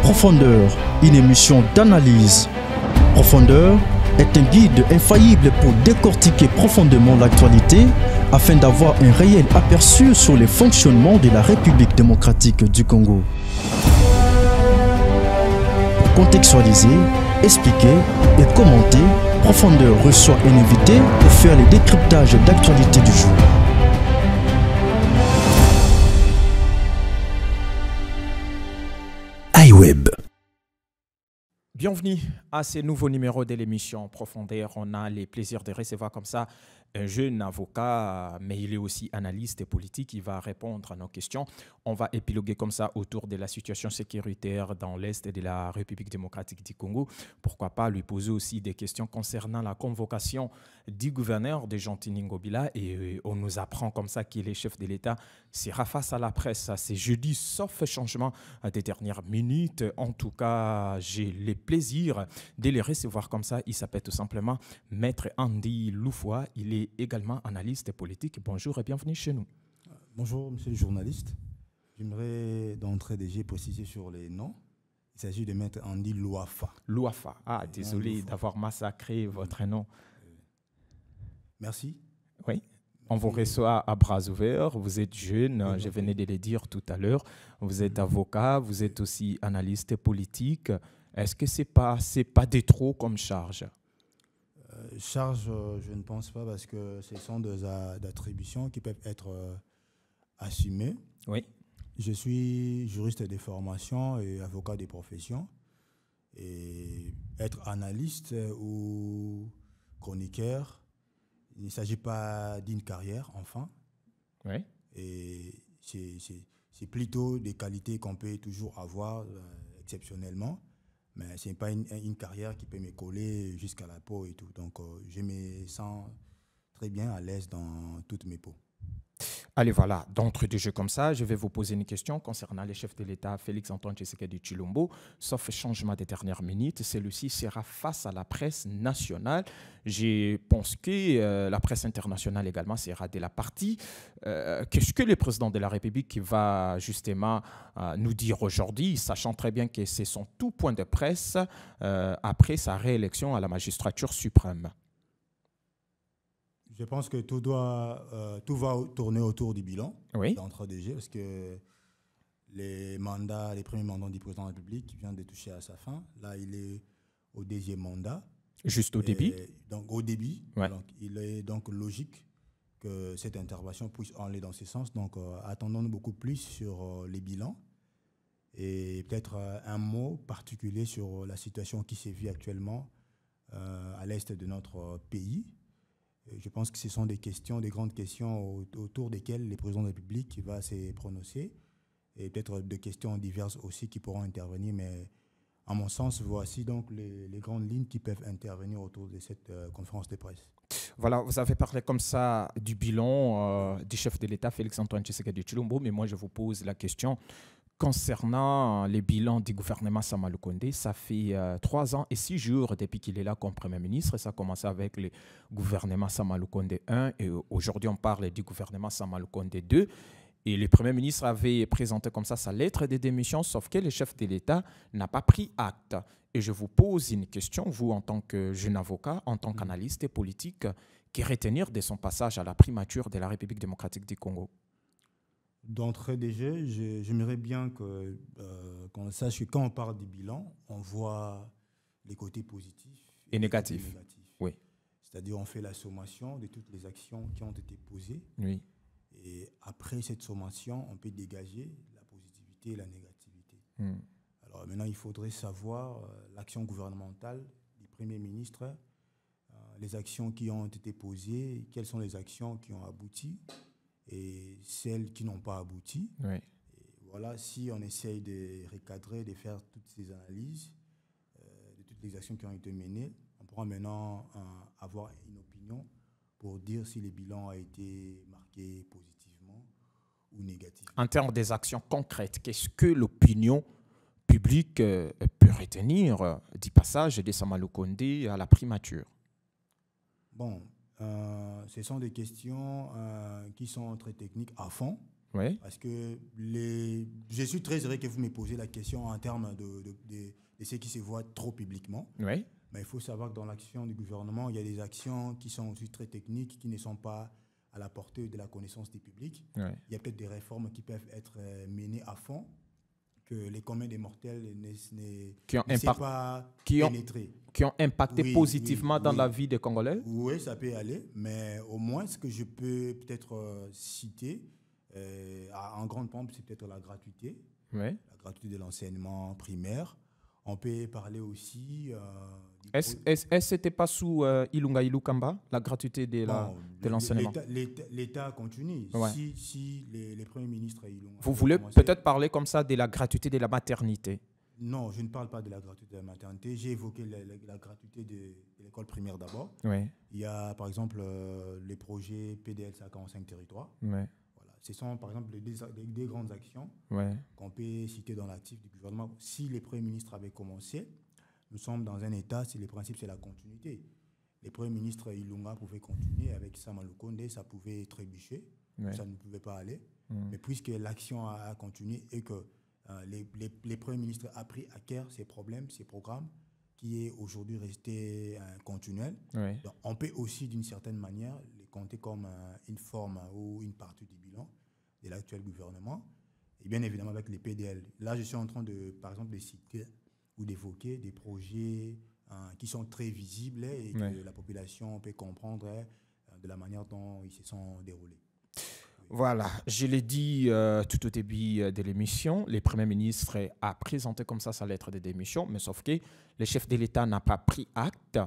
Profondeur, une émission d'analyse. Profondeur est un guide infaillible pour décortiquer profondément l'actualité afin d'avoir un réel aperçu sur les fonctionnements de la République démocratique du Congo. Pour contextualiser, expliquer et commenter, Profondeur reçoit un invité pour faire les décryptages d'actualité du jour. iWeb. Bienvenue à ce nouveau numéro de l'émission Profondeur. On a le plaisir de recevoir comme ça un jeune avocat, mais il est aussi analyste et politique. Il va répondre à nos questions. On va épiloguer comme ça autour de la situation sécuritaire dans l'Est de la République démocratique du Congo. Pourquoi pas lui poser aussi des questions concernant la convocation du gouverneur de Gentil Ngobila. Et on nous apprend comme ça qu'il est chef de l'État sera face à la presse. C'est jeudi, sauf changement des dernières minutes. En tout cas, j'ai le plaisir de les recevoir comme ça. Il s'appelle tout simplement Maître Andy Loufoua. Il est également analyste politique. Bonjour et bienvenue chez nous. Bonjour, monsieur le journaliste. J'aimerais d'entrée déjà préciser sur les noms. Il s'agit de Maître Andy Louafa. Louafa. Ah, désolé d'avoir massacré votre nom. Merci. Oui. On vous reçoit à bras ouverts. Vous êtes jeune, je venais de le dire tout à l'heure. Vous êtes avocat, vous êtes aussi analyste politique. Est-ce que c'est pas de trop comme charge? Charge, je ne pense pas parce que ce sont des attributions qui peuvent être assumées. Oui. Je suis juriste de formation et avocat de profession. Et être analyste ou chroniqueur, il ne s'agit pas d'une carrière, enfin. Oui. Et c'est plutôt des qualités qu'on peut toujours avoir exceptionnellement. Mais ce n'est pas une carrière qui peut me coller jusqu'à la peau et tout. Donc, je me sens très bien à l'aise dans toutes mes peaux. Allez, voilà. D'entrée de jeu comme ça, je vais vous poser une question concernant le chef de l'État, Félix-Antoine Tshisekedi Tshilombo. Sauf changement des dernières minutes, celui-ci sera face à la presse nationale. Je pense que la presse internationale également sera de la partie. Qu'est-ce que le président de la République va justement nous dire aujourd'hui, sachant très bien que c'est son tout point de presse après sa réélection à la magistrature suprême? Je pense que tout va tourner autour du bilan d'entrée de jeu, parce que les premiers mandats du président de la République viennent de toucher à sa fin. Là, il est au deuxième mandat. Juste au début. Donc, au début. Ouais. Donc, il est donc logique que cette intervention puisse aller dans ce sens. Donc, attendons-nous beaucoup plus sur les bilans. Et peut-être un mot particulier sur la situation qui se vit actuellement à l'est de notre pays. Je pense que ce sont des grandes questions autour desquelles le président de la République va se prononcer, et peut-être des questions diverses aussi qui pourront intervenir. Mais à mon sens, voici donc les grandes lignes qui peuvent intervenir autour de cette conférence de presse. Voilà, vous avez parlé comme ça du bilan du chef de l'État, Félix-Antoine Tshisekedi Tshilombo, mais moi je vous pose la question concernant les bilans du gouvernement Sama Lukonde. Ça fait 3 ans et 6 jours depuis qu'il est là comme Premier ministre. Ça a commencé avec le gouvernement Sama Lukonde 1 et aujourd'hui on parle du gouvernement Sama Lukonde 2. Et le Premier ministre avait présenté comme ça sa lettre de démission, sauf que le chef de l'État n'a pas pris acte. Et je vous pose une question, vous en tant que jeune avocat, en tant qu'analyste politique, que retenir de son passage à la primature de la République démocratique du Congo? D'entrée de jeu, j'aimerais bien qu'on sache que quand on parle du bilan, on voit les côtés positifs et négatifs. Oui. C'est-à-dire on fait la sommation de toutes les actions qui ont été posées. Oui. Et après cette sommation, on peut dégager la positivité et la négativité. Alors maintenant, il faudrait savoir l'action gouvernementale du Premier ministre, les actions qui ont été posées, quelles sont les actions qui ont abouti et celles qui n'ont pas abouti. Oui. Et voilà, si on essaye de recadrer, de faire toutes ces analyses de toutes les actions qui ont été menées, on pourra maintenant avoir une opinion pour dire si le bilan a été marqué positivement ou négativement. En termes des actions concrètes, qu'est-ce que l'opinion publique peut retenir du passage de Sama Lukonde à la primature? Bon, ce sont des questions qui sont très techniques à fond. Oui. Parce que je suis très heureux que vous me posez la question en termes de ce qui se voit trop publiquement. Oui. Mais il faut savoir que dans l'action du gouvernement, il y a des actions qui sont aussi très techniques, qui ne sont pas à la portée de la connaissance du public. Oui. Il y a peut-être des réformes qui peuvent être menées à fond, que les communs des mortels ne savent pas pénétrer. Qui ont impacté positivement dans la vie des Congolais? Oui, ça peut aller, mais au moins ce que je peux peut-être citer, en grande pompe, c'est peut-être la gratuité, Oui. la gratuité de l'enseignement primaire. On peut parler aussi... Est-ce que ce n'était pas sous Ilunga Ilukamba, la gratuité de l'enseignement? L'État continue. Ouais. Si les premiers ministres... Vous voulez peut-être parler comme ça de la gratuité de la maternité? Non, je ne parle pas de la gratuité de la maternité. J'ai évoqué la gratuité de l'école primaire d'abord. Oui. Il y a par exemple les projets PDL 55 territoires. Oui. Voilà. Ce sont par exemple des grandes actions qu'on peut citer dans l'actif du gouvernement. Si les premiers ministres avaient commencé, nous sommes dans un état, le principe c'est la continuité. Les premiers ministres Ilunga pouvaient continuer avec Sama Lukonde, ça pouvait trébucher, ça ne pouvait pas aller. Mais puisque l'action a continué et que les premiers ministres ont pris à cœur ces problèmes, ces programmes, qui est aujourd'hui resté continuel. Oui. Donc, on peut aussi, d'une certaine manière, les compter comme une forme ou une partie du bilan de l'actuel gouvernement. Et bien évidemment, avec les PDL. Là, je suis en train par exemple, de citer ou d'évoquer des projets qui sont très visibles et que la population peut comprendre de la manière dont ils se sont déroulés. Voilà, je l'ai dit tout au début de l'émission, le Premier ministre a présenté comme ça sa lettre de démission, mais sauf que le chef de l'État n'a pas pris acte.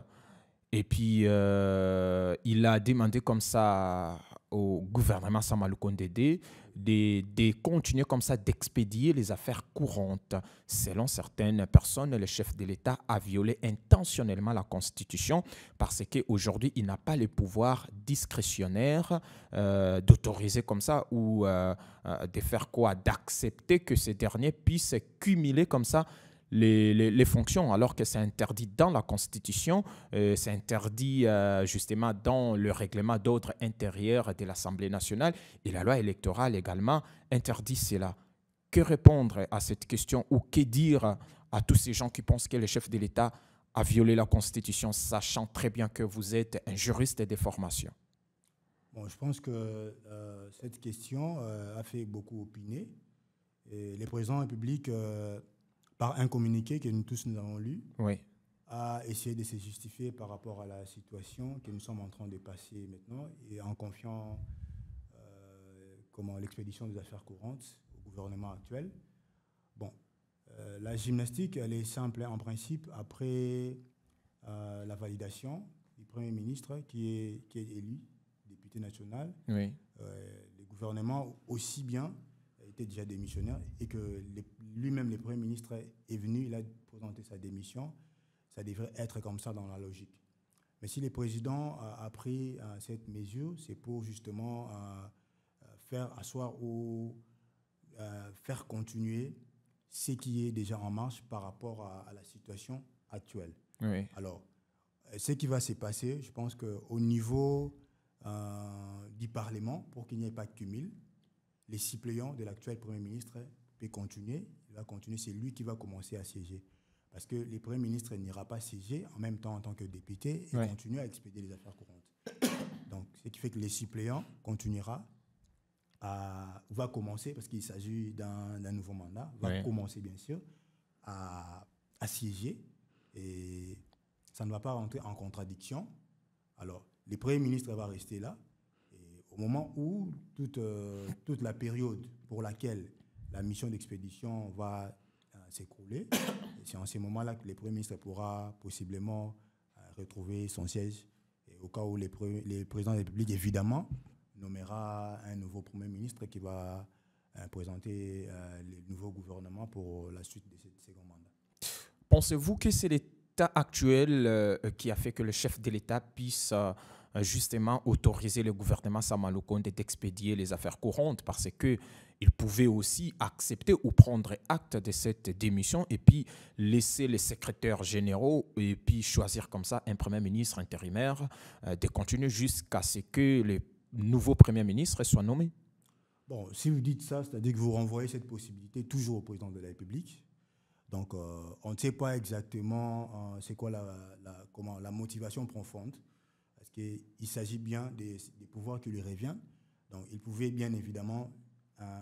Et puis, il a demandé comme ça au gouvernement Sama Lukonde de continuer comme ça d'expédier les affaires courantes. Selon certaines personnes, le chef de l'État a violé intentionnellement la Constitution parce qu'aujourd'hui, il n'a pas le pouvoir discrétionnaire d'autoriser comme ça ou de faire quoi? D'accepter que ces derniers puissent cumuler comme ça les fonctions, alors que c'est interdit dans la Constitution, c'est interdit justement dans le règlement d'ordre intérieur de l'Assemblée nationale et la loi électorale également interdit cela. Que répondre à cette question ou que dire à tous ces gens qui pensent que le chef de l'État a violé la Constitution, sachant très bien que vous êtes un juriste de formation? Bon, je pense que cette question a fait beaucoup opiner. Et le président de la République... par un communiqué que nous tous nous avons lu, a essayé de se justifier par rapport à la situation que nous sommes en train de passer maintenant et en confiant l'expédition des affaires courantes au gouvernement actuel. Bon, la gymnastique, elle est simple en principe. Après la validation du Premier ministre qui est élu, député national, le gouvernement aussi bien était déjà démissionnaire et que lui-même, le Premier ministre, est venu, il a présenté sa démission, ça devrait être comme ça dans la logique. Mais si le président a pris cette mesure, c'est pour justement faire asseoir ou faire continuer ce qui est déjà en marche par rapport à la situation actuelle. Oui. Alors, ce qui va se passer, je pense qu'au niveau du Parlement, pour qu'il n'y ait pas de cumul, les suppléants de l'actuel Premier ministre peuvent continuer. Il va continuer, c'est lui qui va commencer à siéger. Parce que le Premier ministre n'ira pas siéger en même temps en tant que député et continuer à expédier les affaires courantes. Donc, ce qui fait que les suppléants va commencer, parce qu'il s'agit d'un nouveau mandat, va commencer bien sûr à siéger et ça ne va pas rentrer en contradiction. Alors, le Premier ministre va rester là. Au moment où toute la période pour laquelle la mission d'expédition va s'écrouler, c'est en ce moment-là que le Premier ministre pourra possiblement retrouver son siège. Et au cas où le président de la République, évidemment, nommera un nouveau Premier ministre qui va présenter le nouveau gouvernement pour la suite de ce second mandat. Pensez-vous que c'est l'état actuel qui a fait que le chef de l'État puisse... justement autoriser le gouvernement Sama Lukonde d'expédier les affaires courantes parce qu'il pouvait aussi accepter ou prendre acte de cette démission et puis laisser les secrétaires généraux et puis choisir comme ça un Premier ministre intérimaire de continuer jusqu'à ce que le nouveau Premier ministre soit nommé? Bon, si vous dites ça, c'est-à-dire que vous renvoyez cette possibilité toujours au président de la République. Donc, on ne sait pas exactement c'est quoi la motivation profonde, parce qu'il s'agit bien des pouvoirs qui lui reviennent. Donc, il pouvait bien évidemment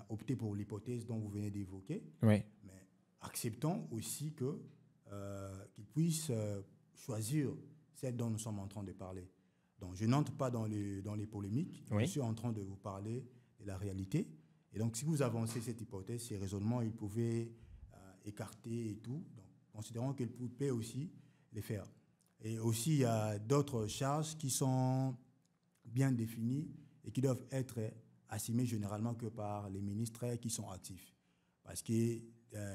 opter pour l'hypothèse dont vous venez d'évoquer, Oui. mais acceptons aussi qu'il puisse choisir celle dont nous sommes en train de parler. Donc, je n'entre pas dans les polémiques, Oui. je suis en train de vous parler de la réalité. Et donc, si vous avancez cette hypothèse, ces raisonnements, ils pouvaient écarter et tout. Donc, considérons qu'ils pouvaient aussi les faire. Et aussi, il y a d'autres charges qui sont bien définies et qui doivent être assumées généralement que par les ministres qui sont actifs. Parce que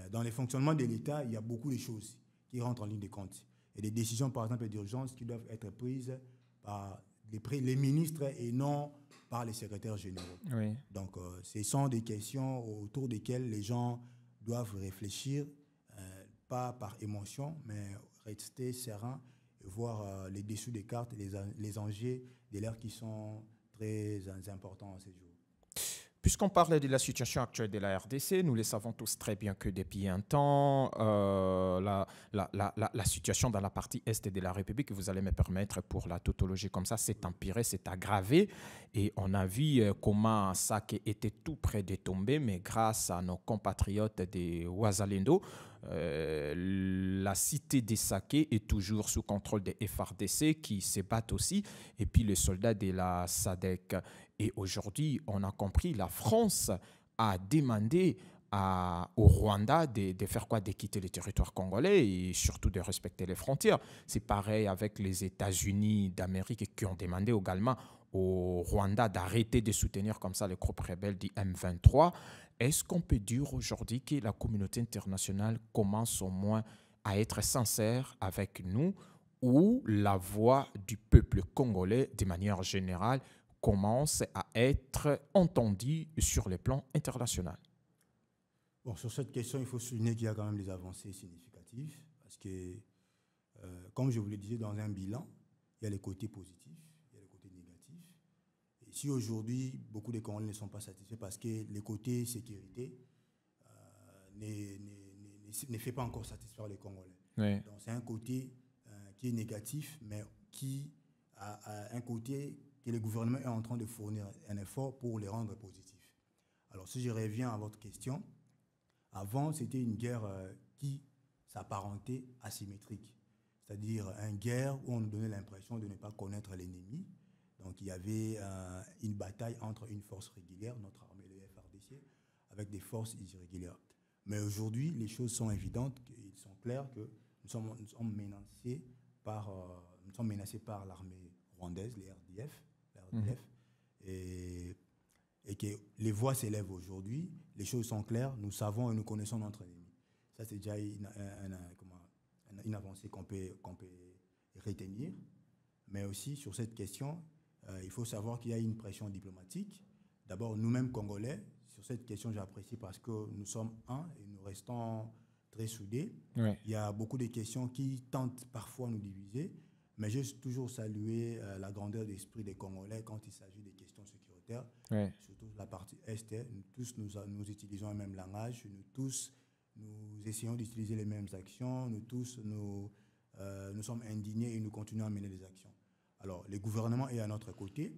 dans les fonctionnements de l'État, il y a beaucoup de choses qui rentrent en ligne de compte. Et des décisions, par exemple, d'urgence qui doivent être prises par les ministres et non par les secrétaires généraux. Oui. Donc, ce sont des questions autour desquelles les gens doivent réfléchir, pas par émotion, mais rester serein et voir les dessous des cartes, les enjeux de l'ère qui sont très importants en ces jours. Puisqu'on parle de la situation actuelle de la RDC, nous le savons tous très bien que depuis un temps, la situation dans la partie est de la République, vous allez me permettre pour la tautologie comme ça, s'est empirée, s'est aggravée. Et on a vu comment Sake était tout près de tomber, mais grâce à nos compatriotes de Ouazalendo, la cité des Sake est toujours sous contrôle des FARDC qui se battent aussi, et puis les soldats de la SADC. Et aujourd'hui, on a compris, la France a demandé au Rwanda de faire quoi? De quitter le territoire congolais et surtout de respecter les frontières. C'est pareil avec les États-Unis d'Amérique qui ont demandé également au Rwanda d'arrêter de soutenir comme ça les groupes rebelles du M23. Est-ce qu'on peut dire aujourd'hui que la communauté internationale commence au moins à être sincère avec nous, ou la voix du peuple congolais de manière générale commence à être entendue sur le plan international? Bon, sur cette question, il faut souligner qu'il y a quand même des avancées significatives parce que, comme je vous le disais, dans un bilan, il y a les côtés positifs, il y a les côtés négatifs. Et si aujourd'hui, beaucoup de Congolais ne sont pas satisfaits parce que les côtés sécurité ne fait pas encore satisfaire les Congolais. Oui. Donc c'est un côté qui est négatif, mais qui a un côté que le gouvernement est en train de fournir un effort pour les rendre positifs. Alors si je reviens à votre question, avant c'était une guerre qui s'apparentait asymétrique, c'est-à-dire une guerre où on nous donnait l'impression de ne pas connaître l'ennemi. Donc il y avait une bataille entre une force régulière, notre armée, le FARDC, avec des forces irrégulières. Mais aujourd'hui, les choses sont évidentes, ils sont clairs que nous sommes menacés par l'armée rwandaise, les RDF, et que les voix s'élèvent aujourd'hui, les choses sont claires, nous savons et nous connaissons notre ennemi. Ça, c'est déjà une avancée qu'on peut retenir. Mais aussi, sur cette question, il faut savoir qu'il y a une pression diplomatique. D'abord, nous-mêmes, Congolais, sur cette question, j'apprécie parce que nous sommes un et nous restons très soudés. Oui. Il y a beaucoup de questions qui tentent parfois nous diviser, mais j'ai toujours salué la grandeur d'esprit des Congolais quand il s'agit des questions sécuritaires, Oui. surtout la partie Est. Nous tous, nous utilisons le même langage, nous essayons d'utiliser les mêmes actions, nous sommes indignés et nous continuons à mener des actions. Alors, le gouvernement est à notre côté,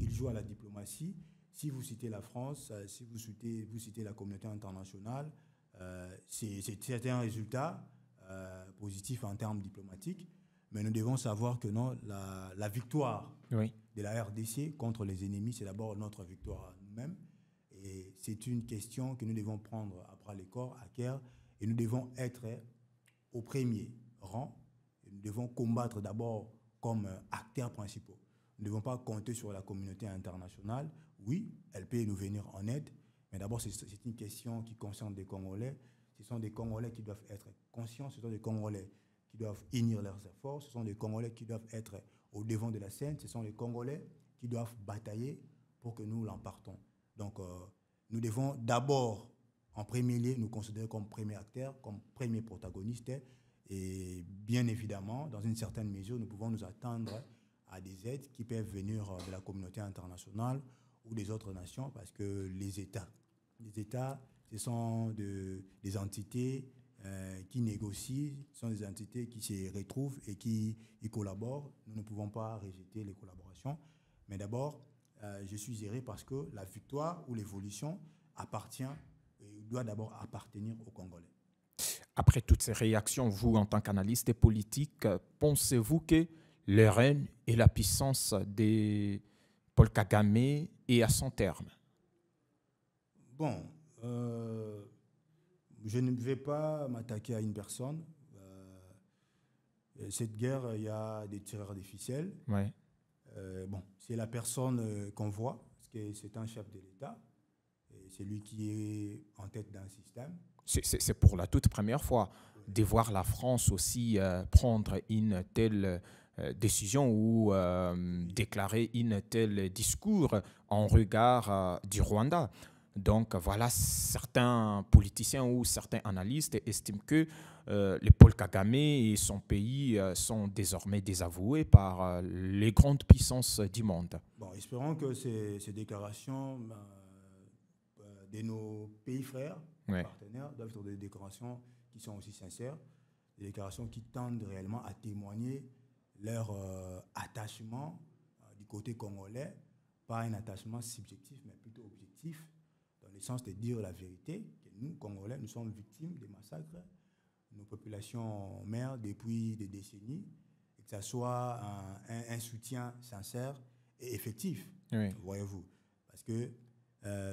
il joue à la diplomatie. Si vous citez la France, si vous citez la communauté internationale, c'est un résultat positif en termes diplomatiques, mais nous devons savoir que non, la victoire Oui. de la RDC contre les ennemis, c'est d'abord notre victoire à nous-mêmes. Et c'est une question que nous devons prendre à bras le corps, à cœur, et nous devons être au premier rang. Et nous devons combattre d'abord comme acteurs principaux. Nous ne devons pas compter sur la communauté internationale. Oui, elle peut nous venir en aide, mais d'abord, c'est une question qui concerne des Congolais. Ce sont des Congolais qui doivent être conscients, ce sont des Congolais qui doivent unir leurs efforts, ce sont des Congolais qui doivent être au devant de la scène, ce sont les Congolais qui doivent batailler pour que nous l'emportons. Donc, nous devons d'abord, en premier lieu, nous considérer comme premier acteur, comme premier protagoniste. Et bien évidemment, dans une certaine mesure, nous pouvons nous attendre à des aides qui peuvent venir de la communauté internationale ou des autres nations, parce que les États, ce sont des entités qui négocient, ce sont des entités qui se retrouvent et qui collaborent. Nous ne pouvons pas rejeter les collaborations. Mais d'abord, je suis erré parce que la victoire ou l'évolution doit d'abord appartenir aux Congolais. Après toutes ces réactions, vous, en tant qu'analyste politique, pensez-vous que le règne et la puissance de Paul Kagame est à son terme? Bon, je ne vais pas m'attaquer à une personne. Cette guerre, il y a des tireurs de ficelles. Ouais. Bon, c'est la personne qu'on voit, parce que c'est un chef de l'État. C'est lui qui est en tête d'un système. C'est pour la toute première fois de voir la France aussi prendre une telle décision ou déclarer une telle discours en regard du Rwanda. Donc voilà, certains politiciens ou certains analystes estiment que le Paul Kagame et son pays sont désormais désavoués par les grandes puissances du monde. Bon, espérons que ces déclarations de nos pays frères, partenaires, doivent être des déclarations qui sont aussi sincères, des déclarations qui tendent réellement à témoigner leur attachement du côté congolais, pas un attachement subjectif, mais plutôt objectif, dans le sens de dire la vérité, que nous, Congolais, nous sommes victimes des massacres, nos populations meurent depuis des décennies, et que ça soit un soutien sincère et effectif, voyez-vous. Parce que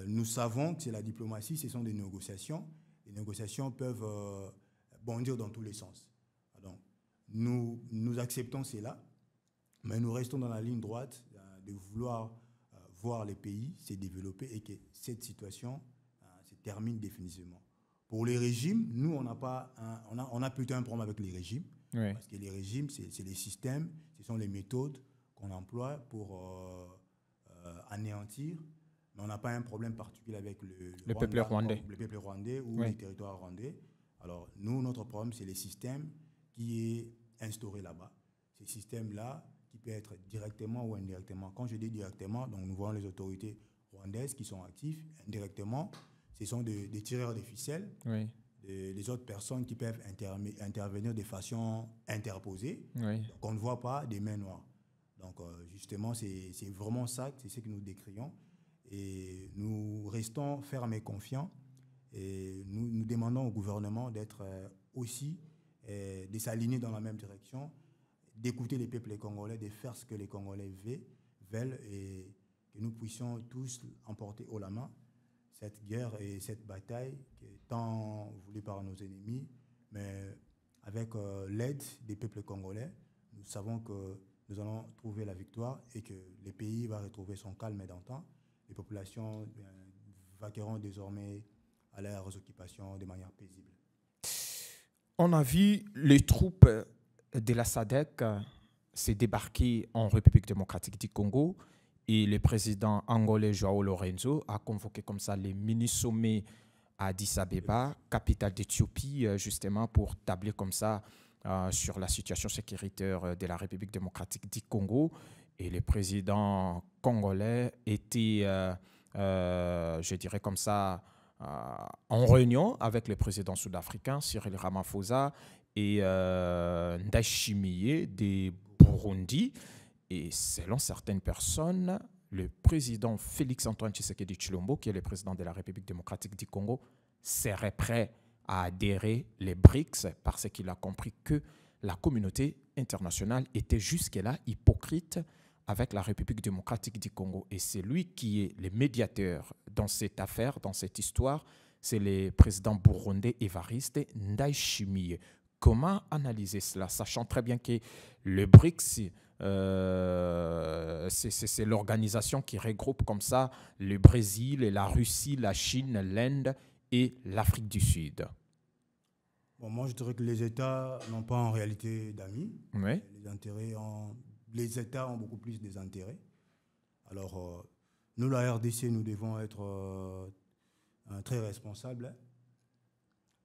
nous savons que c'est la diplomatie, ce sont des négociations. Les négociations peuvent bondir dans tous les sens. Donc, nous acceptons cela, mais nous restons dans la ligne droite de vouloir voir les pays se développer et que cette situation se termine définitivement. Pour les régimes, nous, on a plutôt un problème avec les régimes, parce que les régimes, c'est les systèmes, ce sont les méthodes qu'on emploie pour anéantir. Mais on n'a pas un problème particulier avec le peuple rwandais. Le peuple rwandais ou les territoires rwandais. Alors, nous, notre problème, c'est les systèmes qui est instauré là-bas. Ces systèmes-là, qui peuvent être directement ou indirectement. Quand je dis directement, donc nous voyons les autorités rwandaises qui sont actives. Indirectement, ce sont des tireurs de ficelles, des autres personnes qui peuvent intervenir de façon interposée. Donc, on ne voit pas des mains noires. Donc, justement, c'est vraiment ça, c'est ce que nous décrions. Et nous restons fermes et confiants et nous demandons au gouvernement d'être aussi, de s'aligner dans la même direction, d'écouter les peuples congolais, de faire ce que les Congolais veulent et que nous puissions tous emporter haut la main cette guerre et cette bataille qui est tant voulue par nos ennemis, mais avec l'aide des peuples congolais, nous savons que nous allons trouver la victoire et que le pays va retrouver son calme d'antan. Les populations vaqueront désormais à leurs occupations de manière paisible. On a vu les troupes de la SADC s'est débarqué en République démocratique du Congo et le président angolais João Lorenzo a convoqué comme ça les mini-sommets à Addis Abeba, capitale d'Éthiopie, justement pour tabler comme ça sur la situation sécuritaire de la République démocratique du Congo. Et le président congolais était, je dirais comme ça, en réunion avec le président sud-africain Cyril Ramaphosa et Ndayishimiye de Burundi. Et selon certaines personnes, le président Félix-Antoine Tshisekedi Tshilombo, qui est le président de la République démocratique du Congo, serait prêt à adhérer les BRICS parce qu'il a compris que la communauté internationale était jusque-là hypocrite avec la République démocratique du Congo. Et c'est lui qui est le médiateur dans cette affaire, dans cette histoire. C'est le président burundais Évariste Ndayishimiye. Comment analyser cela, sachant très bien que le BRICS, c'est l'organisation qui regroupe comme ça le Brésil, la Russie, la Chine, l'Inde et l'Afrique du Sud. Bon, moi, je dirais que les États n'ont pas en réalité d'amis. Oui. Les États ont beaucoup plus des intérêts. Alors, nous, la RDC, nous devons être très responsables.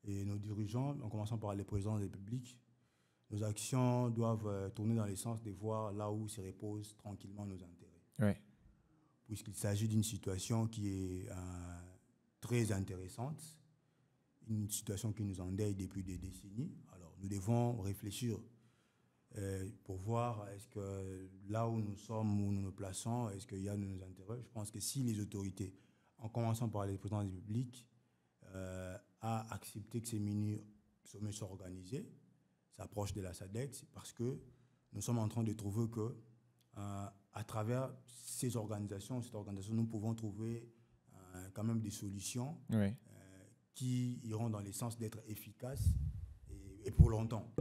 Et nos dirigeants, en commençant par les présidents de la République, nos actions doivent tourner dans le sens de voir là où se reposent tranquillement nos intérêts. Oui. puisqu'il s'agit d'une situation qui est très intéressante, une situation qui nous endeuille depuis des décennies. Alors, nous devons réfléchir pour voir est-ce que là où nous sommes, où nous nous plaçons, est-ce qu'il y a nos intérêts. Je pense que si les autorités, en commençant par les présidents de la République, a accepté que ces mini-sommets soient organisés, s'approche de la SADC, c'est parce que nous sommes en train de trouver que à travers cette organisation, nous pouvons trouver quand même des solutions qui iront dans le sens d'être efficaces et pour longtemps.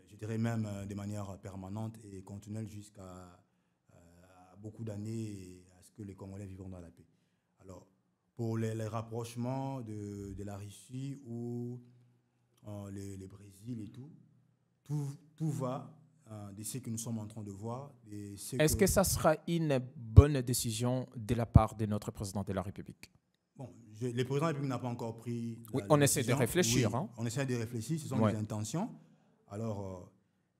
Je dirais même de manière permanente et continuelle jusqu'à beaucoup d'années et à ce que les Congolais vivront dans la paix. Alors, pour les rapprochements de la Russie ou le Brésil et tout va de ce que nous sommes en train de voir. Est-ce que ça sera une bonne décision de la part de notre président de la République? Bon, le président de la République n'a pas encore pris on essaie de réfléchir. Oui, on essaie de réfléchir, ce sont les intentions. Alors,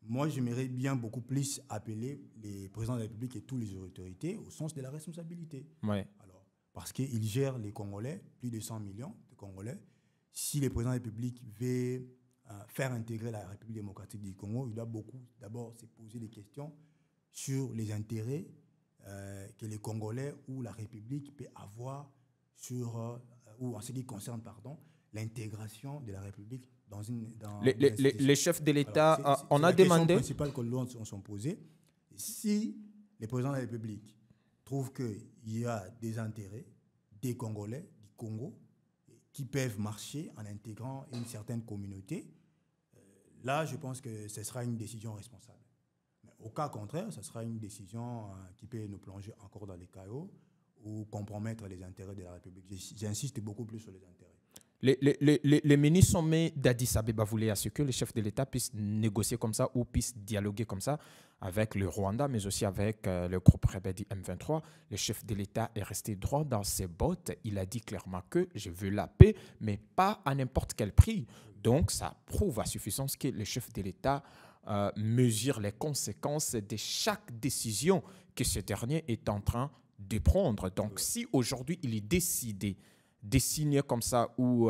moi, j'aimerais bien beaucoup plus appeler les présidents de la République et toutes les autorités au sens de la responsabilité. Alors, parce qu'ils gèrent les Congolais, plus de 100 millions de Congolais. Si le président de la République veut faire intégrer la République démocratique du Congo, il doit d'abord se poser des questions sur les intérêts que les Congolais ou la République peut avoir ou en ce qui concerne l'intégration de la République dans les chefs de l'État, on a demandé... La question principale que l'on s'est posée, si les présidents de la République trouvent qu'il y a des intérêts des Congolais, du Congo, qui peuvent marcher en intégrant une certaine communauté, là, je pense que ce sera une décision responsable. Mais au cas contraire, ce sera une décision qui peut nous plonger encore dans les chaos ou compromettre les intérêts de la République. J'insiste beaucoup plus sur les intérêts. Les mini-sommets d'Addis Abeba voulaient à ce que les chefs de l'État puissent négocier comme ça ou puissent dialoguer comme ça avec le Rwanda, mais aussi avec le groupe rebelle du M23. Le chef de l'État est resté droit dans ses bottes. Il a dit clairement que je veux la paix, mais pas à n'importe quel prix. Donc, ça prouve à suffisance que le chef de l'État mesure les conséquences de chaque décision que ce dernier est en train de prendre. Donc, si aujourd'hui il est décidé de signer comme ça ou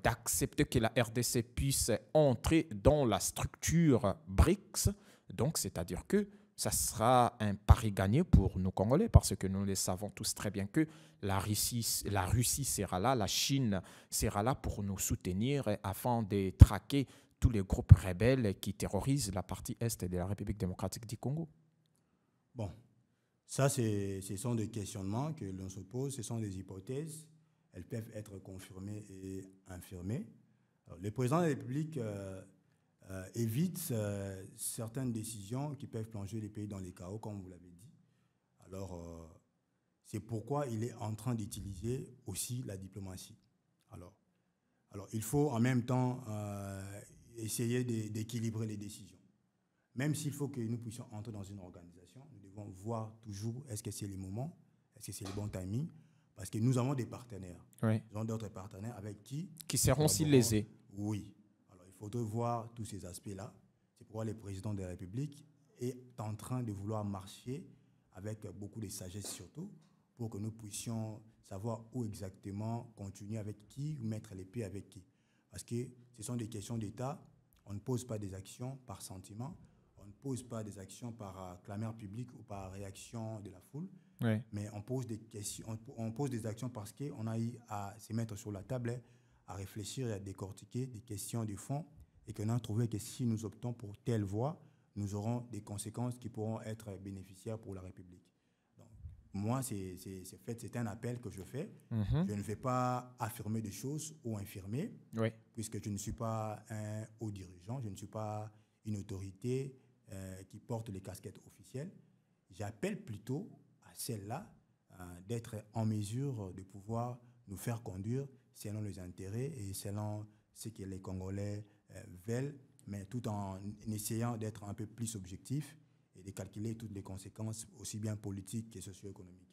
d'accepter que la RDC puisse entrer dans la structure BRICS, donc c'est-à-dire que ça sera un pari gagné pour nous Congolais parce que nous le savons tous très bien que la Russie sera là, la Chine sera là pour nous soutenir afin de traquer tous les groupes rebelles qui terrorisent la partie est de la République démocratique du Congo. Bon, ça ce sont des questionnements que l'on se pose, ce sont des hypothèses. Elles peuvent être confirmées et infirmées. Alors, le président de la République évite certaines décisions qui peuvent plonger les pays dans les chaos, comme vous l'avez dit. Alors, c'est pourquoi il est en train d'utiliser aussi la diplomatie. Alors, il faut en même temps essayer d'équilibrer les décisions. Même s'il faut que nous puissions entrer dans une organisation, nous devons voir toujours est-ce que c'est le moment, est-ce que c'est le bon timing. Parce que nous avons des partenaires. Nous avons d'autres partenaires avec qui seront aussi lésés. Oui. Alors, il faudrait voir tous ces aspects-là. C'est pourquoi le président de la République est en train de vouloir marcher avec beaucoup de sagesse surtout pour que nous puissions savoir où exactement continuer avec qui ou mettre les pieds avec qui. Parce que ce sont des questions d'État. On ne pose pas des actions par sentiment. On ne pose pas des actions par clameur publique ou par réaction de la foule. Mais on pose des questions, on pose des actions parce qu'on a eu à se mettre sur la table, à réfléchir et à décortiquer des questions de fond et qu'on a trouvé que si nous optons pour telle voie, nous aurons des conséquences qui pourront être bénéficiaires pour la République. Donc, moi, c'est un appel que je fais. Je ne vais pas affirmer des choses ou infirmer, puisque je ne suis pas un haut dirigeant, je ne suis pas une autorité qui porte les casquettes officielles. J'appelle plutôt à celle-là d'être en mesure de pouvoir nous faire conduire selon les intérêts et selon ce que les Congolais veulent, mais tout en essayant d'être un peu plus objectif et de calculer toutes les conséquences, aussi bien politiques que socio-économiques,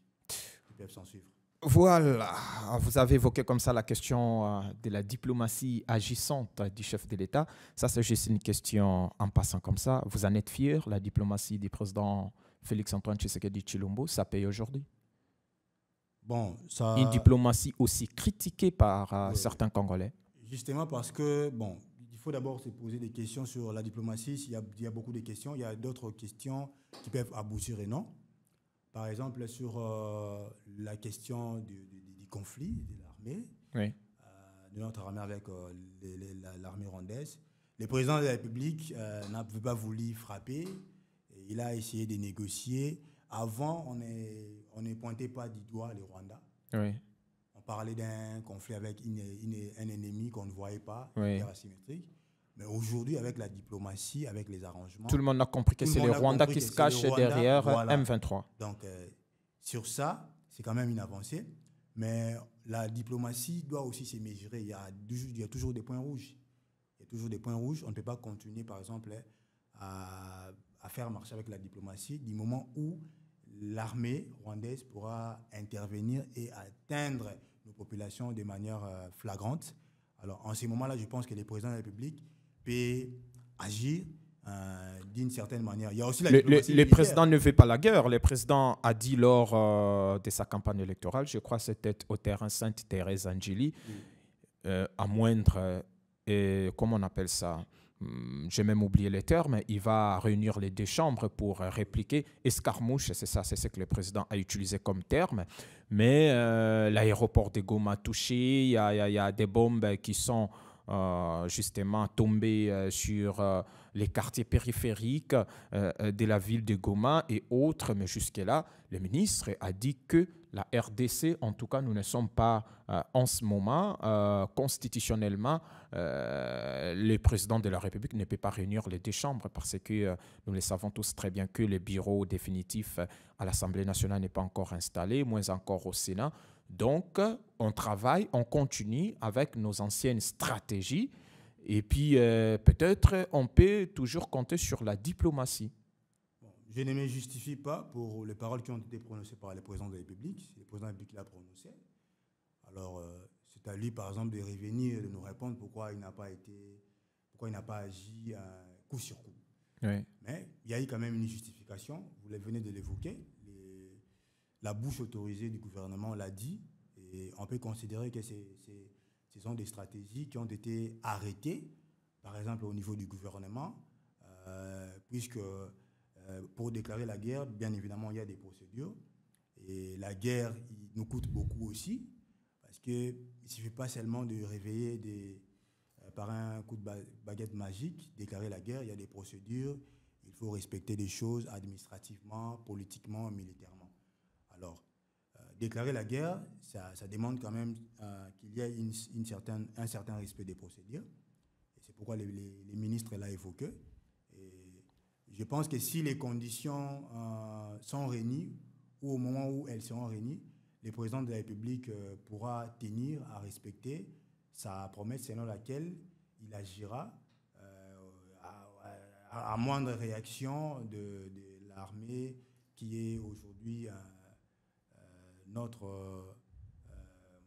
qui peuvent s'en suivre. Voilà, vous avez évoqué comme ça la question de la diplomatie agissante du chef de l'État. Ça, c'est juste une question en passant comme ça. Vous en êtes fier, la diplomatie du président Félix-Antoine Tshisekedi Tshilombo, ça paye aujourd'hui? Bon, ça... Une diplomatie aussi critiquée par certains Congolais. Justement parce que, bon, il faut d'abord se poser des questions sur la diplomatie. Il y a beaucoup de questions. Il y a d'autres questions qui peuvent aboutir et non. Par exemple, sur la question du conflit de l'armée, Oui. De notre armée avec l'armée rwandaise. Le président de la République n'a pas voulu frapper. Il a essayé de négocier. Avant, on ne pointait pas du doigt le Rwanda. Oui. On parlait d'un conflit avec un ennemi qu'on ne voyait pas, Oui. une guerre asymétrique. Mais aujourd'hui, avec la diplomatie, avec les arrangements... Tout le monde a compris que c'est le Rwanda qui se cache derrière voilà. M23. Donc, sur ça, c'est quand même une avancée. Mais la diplomatie doit aussi se mesurer. Il y a toujours des points rouges. Il y a toujours des points rouges. On ne peut pas continuer, par exemple, à faire marcher avec la diplomatie du moment où l'armée rwandaise pourra intervenir et atteindre nos populations de manière flagrante. Alors, en ces moments-là, je pense que le président de la République peut agir d'une certaine manière. Il y a aussi le président ne veut pas la guerre. Le président a dit lors de sa campagne électorale, je crois que c'était au terrain Sainte-Thérèse Angeli, à moindre, comment on appelle ça, j'ai même oublié les termes, il va réunir les deux chambres pour répliquer. Escarmouche, c'est ça, c'est ce que le président a utilisé comme terme. Mais l'aéroport de Goma touché, il y a des bombes qui sont justement tombées sur les quartiers périphériques de la ville de Goma et autres. Mais jusque-là, le ministre a dit que la RDC, en tout cas, nous ne sommes pas en ce moment, constitutionnellement, le président de la République ne peut pas réunir les deux chambres parce que nous le savons tous très bien que le bureau définitif à l'Assemblée nationale n'est pas encore installé, moins encore au Sénat. Donc, on travaille, on continue avec nos anciennes stratégies et puis peut-être on peut toujours compter sur la diplomatie. Je ne me justifie pas pour les paroles qui ont été prononcées par le président de la République. C'est le président de la République qui l'a prononcé. Alors, c'est à lui, par exemple, de revenir, de nous répondre pourquoi il n'a pas agi coup sur coup. Oui. Mais il y a eu quand même une justification. Vous venez de l'évoquer. La bouche autorisée du gouvernement l'a dit. Et on peut considérer que ce sont des stratégies qui ont été arrêtées, par exemple au niveau du gouvernement, puisque... pour déclarer la guerre, bien évidemment, il y a des procédures. Et la guerre nous coûte beaucoup aussi, parce qu'il ne suffit pas seulement de réveiller par un coup de baguette magique, déclarer la guerre, il y a des procédures, il faut respecter des choses administrativement, politiquement, militairement. Alors, déclarer la guerre, ça demande quand même qu'il y ait un certain respect des procédures. Et c'est pourquoi les ministres l'ont évoqué. Je pense que si les conditions sont réunies, ou au moment où elles seront réunies, le président de la République pourra tenir à respecter sa promesse selon laquelle il agira à moindre réaction de l'armée qui est aujourd'hui notre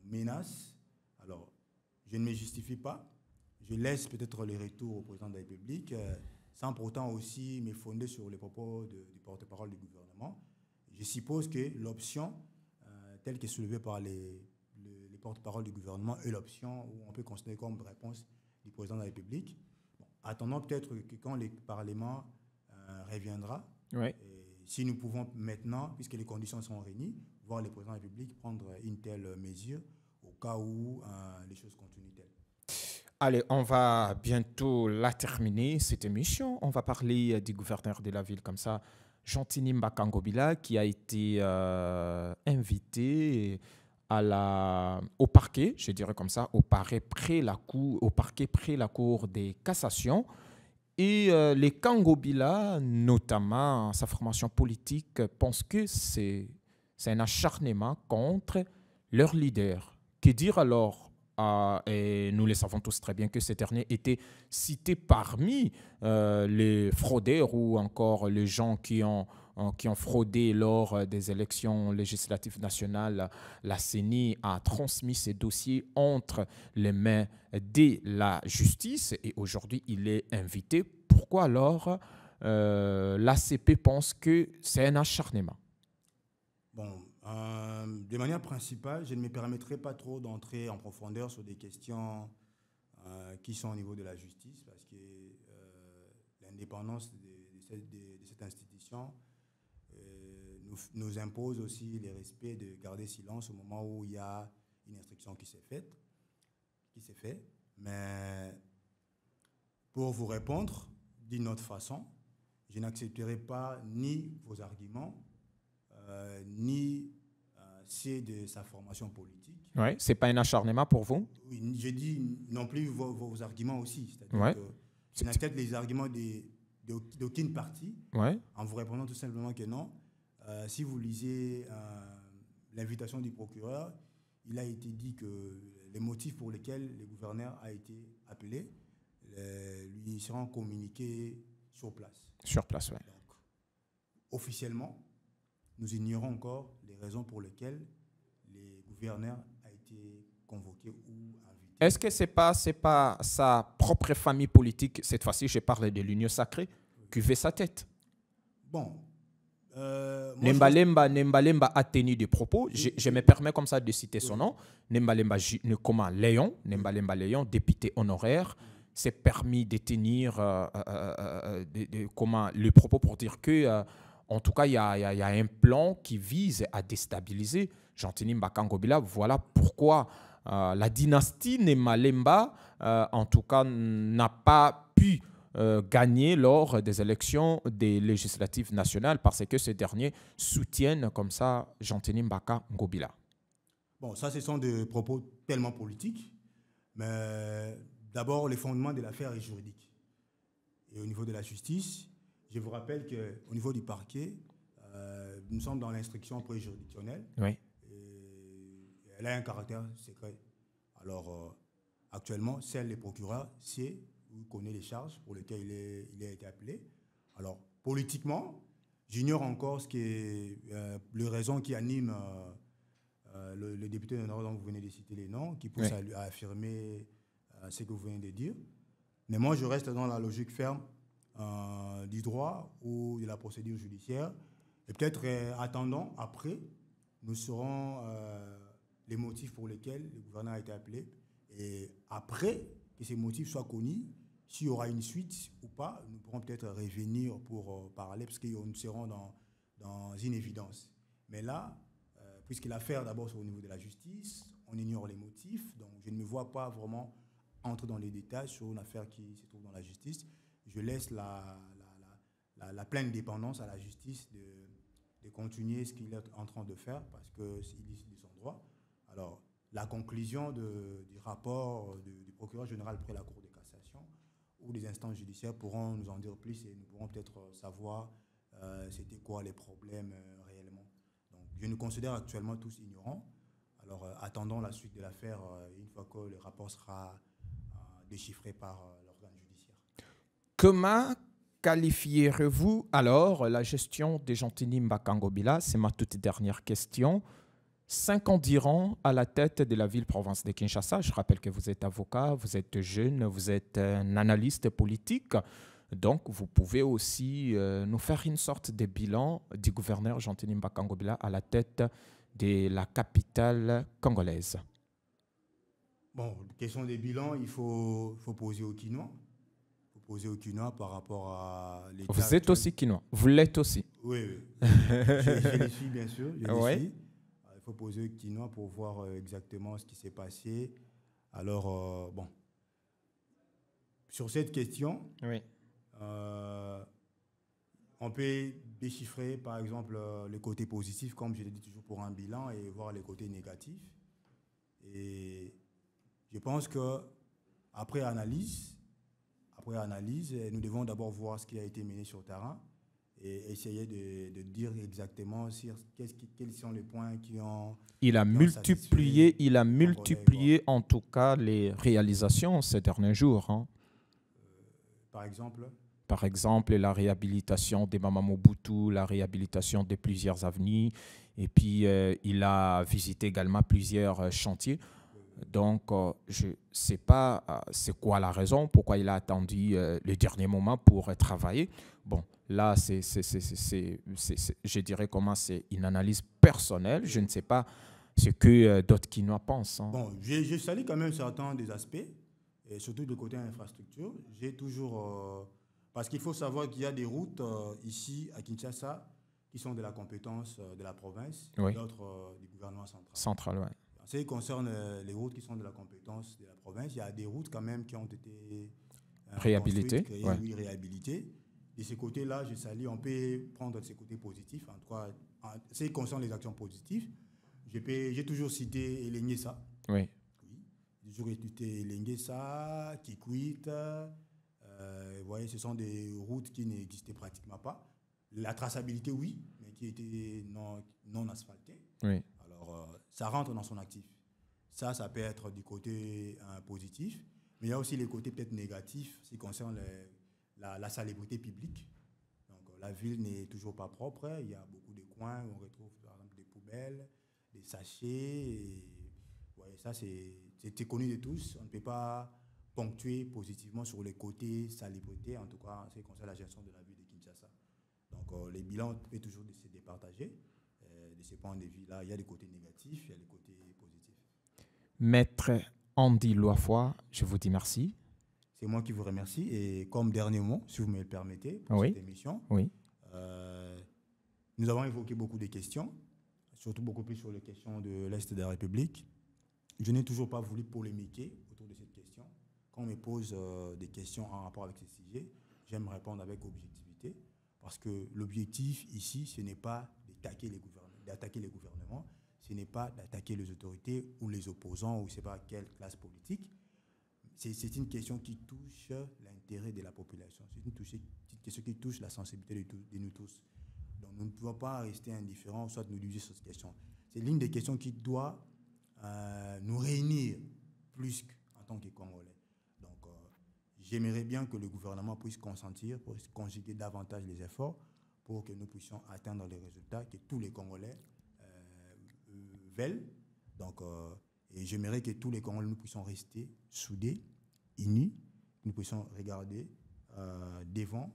menace. Alors, je ne me justifie pas. Je laisse peut-être le retour au président de la République, sans pourtant aussi me fonder sur les propos du porte-parole du gouvernement. Je suppose que l'option, telle que soulevée par les porte-parole du gouvernement, est l'option où on peut considérer comme réponse du président de la République. Bon, attendons peut-être que quand le Parlement reviendra, oui. Si nous pouvons maintenant, puisque les conditions sont réunies, voir le président de la République prendre une telle mesure au cas où les choses continuent telles. Allez, on va bientôt la terminer, cette émission. On va parler du gouverneur de la ville comme ça, Jean-Tini Mbakangobila, qui a été invité au parquet, je dirais comme ça, au parquet près la cour des cassations. Et les Kangobila, notamment sa formation politique, pensent que c'est un acharnement contre leur leader. Que dire alors? Et nous le savons tous très bien que ce dernier était cité parmi les fraudeurs ou encore les gens qui ont fraudé lors des élections législatives nationales. La CENI a transmis ces dossiers entre les mains de la justice et aujourd'hui il est invité. Pourquoi alors l'ACP pense que c'est un acharnement? Bon, De manière principale, je ne me permettrai pas trop d'entrer en profondeur sur des questions qui sont au niveau de la justice, parce que l'indépendance de cette institution nous impose aussi le respect de garder silence au moment où il y a une instruction qui s'est faite. Mais pour vous répondre d'une autre façon, je n'accepterai pas ni vos arguments, ni ceux de sa formation politique. Ouais, ce n'est pas un acharnement pour vous? Oui, je dis non plus vos arguments aussi. C'est-à-dire Ouais. que je n'accepte les arguments d'aucune partie, Ouais. en vous répondant tout simplement que non. Si vous lisez l'invitation du procureur, il a été dit que les motifs pour lesquels le gouverneur a été appelé lui seront communiqués sur place. Sur place, oui. Donc, officiellement, nous ignorons encore les raisons pour lesquelles le gouverneur a été convoqué ou invité. Est-ce que ce n'est pas sa propre famille politique, cette fois-ci je parle de l'Union sacrée, qui veut sa tête? Bon. Nembalemba a tenu des propos, je me permets comme ça de citer son nom. Nembalemba Léon, député honoraire, s'est permis de tenir le propos pour dire que, en tout cas, il y a un plan qui vise à déstabiliser Jean-Tini Mbaka Ngobila. Voilà pourquoi la dynastie Nembalemba, en tout cas, n'a pas pu gagner lors des élections des législatives nationales parce que ces derniers soutiennent comme ça Jean-Tini Mbaka Ngobila. Bon, ça, ce sont des propos tellement politiques, mais d'abord, le fondement de l'affaire est juridique. Et au niveau de la justice, je vous rappelle qu'au niveau du parquet, nous sommes dans l'instruction préjuridictionnelle. Oui. Et elle a un caractère secret. Alors, actuellement, seul le procureur sait ou connaît les charges pour lesquelles il a été appelé. Alors, politiquement, j'ignore encore les raisons qui animent le député honoraire dont vous venez de citer les noms, qui poussent à affirmer ce que vous venez de dire. Mais moi, je reste dans la logique ferme du droit ou de la procédure judiciaire. Et peut-être attendons, après, nous saurons les motifs pour lesquels le gouverneur a été appelé. Et après que ces motifs soient connus, s'il y aura une suite ou pas, nous pourrons peut-être revenir pour parler, parce que nous serons dans une évidence. Mais là, puisque l'affaire d'abord c'est au niveau de la justice, on ignore les motifs, donc je ne me vois pas vraiment entrer dans les détails sur une affaire qui se trouve dans la justice. Je laisse la pleine dépendance à la justice de continuer ce qu'il est en train de faire, parce qu'il est de son droit. Alors, la conclusion du rapport du procureur général près la Cour de cassation ou des instances judiciaires pourront nous en dire plus et nous pourrons peut-être savoir c'était quoi les problèmes réellement. Donc, je nous considère actuellement tous ignorants. Alors, attendons la suite de l'affaire une fois que le rapport sera déchiffré par l'organe judiciaire. Comment qualifierez-vous alors la gestion de Jean-Tini Mbaka Ngobila? C'est ma toute dernière question. 5 ans d'Iran à la tête de la ville-province de Kinshasa. Je rappelle que vous êtes avocat, vous êtes jeune, vous êtes un analyste politique. Donc, vous pouvez aussi nous faire une sorte de bilan du gouverneur Jean-Tini Mbaka Ngobila à la tête de la capitale congolaise. Bon, question des bilans, il faut poser au Quinois. Il faut poser au Quinois par rapport à l'État. Vous êtes aussi Quinois, vous l'êtes aussi. Oui. Je le suis, bien sûr. Je le suis. Il faut poser au Quinois pour voir exactement ce qui s'est passé. Alors, bon. Sur cette question, oui. On peut déchiffrer, par exemple, le côté positif, comme je l'ai dit toujours pour un bilan, et voir les côtés négatifs. Et je pense qu'après analyse, nous devons d'abord voir ce qui a été mené sur le terrain et essayer de dire exactement quels sont les points qui ont... Il a multiplié en tout cas les réalisations ces derniers jours. Hein. Par exemple, la réhabilitation des Mama Mobutu, la réhabilitation de plusieurs avenues. Et puis, il a visité également plusieurs chantiers. Donc, je ne sais pas c'est quoi la raison, pourquoi il a attendu le dernier moment pour travailler. Bon, là, je dirais comment c'est une analyse personnelle. Je ne sais pas ce que d'autres Kinois pensent. Hein. Bon, je salue quand même certains des aspects, et surtout du côté infrastructure. J'ai toujours... parce qu'il faut savoir qu'il y a des routes ici à Kinshasa qui sont de la compétence de la province, oui. d'autres du gouvernement central. Central, oui. En ce qui concerne les routes qui sont de la compétence de la province, il y a des routes quand même qui ont été réhabilitées. Créées, ouais. Oui, réhabilitées. De ce côté-là, je salue, on peut prendre ces côtés positifs. En tout cas, en ce qui concerne les actions positives, j'ai toujours cité Elengesa. Oui. J'ai toujours cité Elengesa, Kikwit. Vous voyez, ce sont des routes qui n'existaient pratiquement pas. La traçabilité, oui, mais qui étaient non asphaltées. Oui. Alors, ça rentre dans son actif. Ça peut être du côté positif, mais il y a aussi les côtés peut-être négatifs qui concernent la salubrité publique. Donc, la ville n'est toujours pas propre. Il y a beaucoup de coins où on retrouve, par exemple, des poubelles, des sachets. Et, ouais, ça, c'est connu de tous. On ne peut pas ponctuer positivement sur les côtés salubrité, en tout cas, en ce qui concerne la gestion de la ville de Kinshasa. Donc, les bilans peuvent toujours se départager. De ce point de vue-là, il y a des côtés négatifs, il y a des côtés positifs. Maître Andy Loafoy, je vous dis merci. C'est moi qui vous remercie. Et comme dernier mot, si vous me le permettez, pour cette émission, nous avons évoqué beaucoup de questions, surtout beaucoup plus sur les questions de l'Est de la République. Je n'ai toujours pas voulu polémiquer autour de cette question. Quand on me pose des questions en rapport avec ces sujets, j'aime répondre avec objectivité, parce que l'objectif ici, ce n'est pas d'attaquer les gouvernements, ce n'est pas d'attaquer les autorités ou les opposants ou je ne sais pas quelle classe politique. C'est une question qui touche l'intérêt de la population. C'est une question qui touche la sensibilité de nous tous. Donc nous ne pouvons pas rester indifférents, soit nous diviser sur cette question. C'est l'une des questions qui doit nous réunir plus qu'en tant que Congolais. Donc j'aimerais bien que le gouvernement puisse consentir, puisse conjuguer davantage les efforts pour que nous puissions atteindre les résultats que tous les Congolais veulent. Donc, et j'aimerais que tous les Congolais, nous puissions rester soudés, unis, que nous puissions regarder devant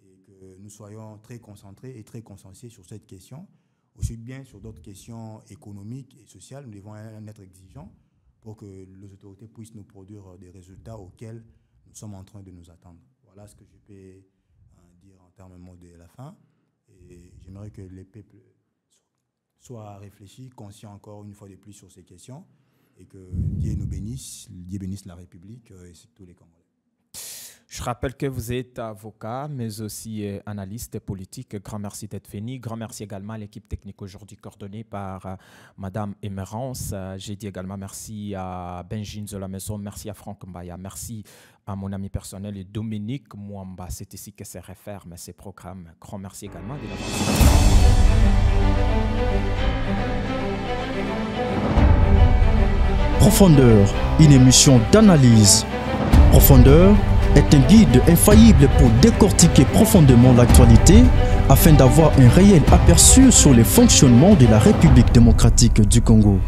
et que nous soyons très concentrés et très conscienciés sur cette question, aussi bien sur d'autres questions économiques et sociales. Nous devons être exigeants pour que les autorités puissent nous produire des résultats auxquels nous sommes en train de nous attendre. Voilà ce que je peux dire en termes de mot de la fin. Et j'aimerais que les peuples soient réfléchis, conscients encore une fois de plus sur ces questions et que Dieu nous bénisse, Dieu bénisse la République et tous les Congolais. Je rappelle que vous êtes avocat, mais aussi analyste politique. Grand merci d'être venu. Grand merci également à l'équipe technique aujourd'hui coordonnée par Madame Emerance. J'ai dit également merci à Benjin Zola-Maison, merci à Franck Mbaya, merci à mon ami personnel Dominique Mwamba. C'est ici que se referment ces programmes. Grand merci également de l'avoir. Profondeur, une émission d'analyse. Profondeur est un guide infaillible pour décortiquer profondément l'actualité afin d'avoir un réel aperçu sur les fonctionnements de la République démocratique du Congo.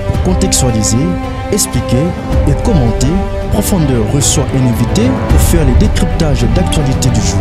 Pour contextualiser, expliquer et commenter, Profondeur reçoit un invité pour faire les décryptages d'actualité du jour.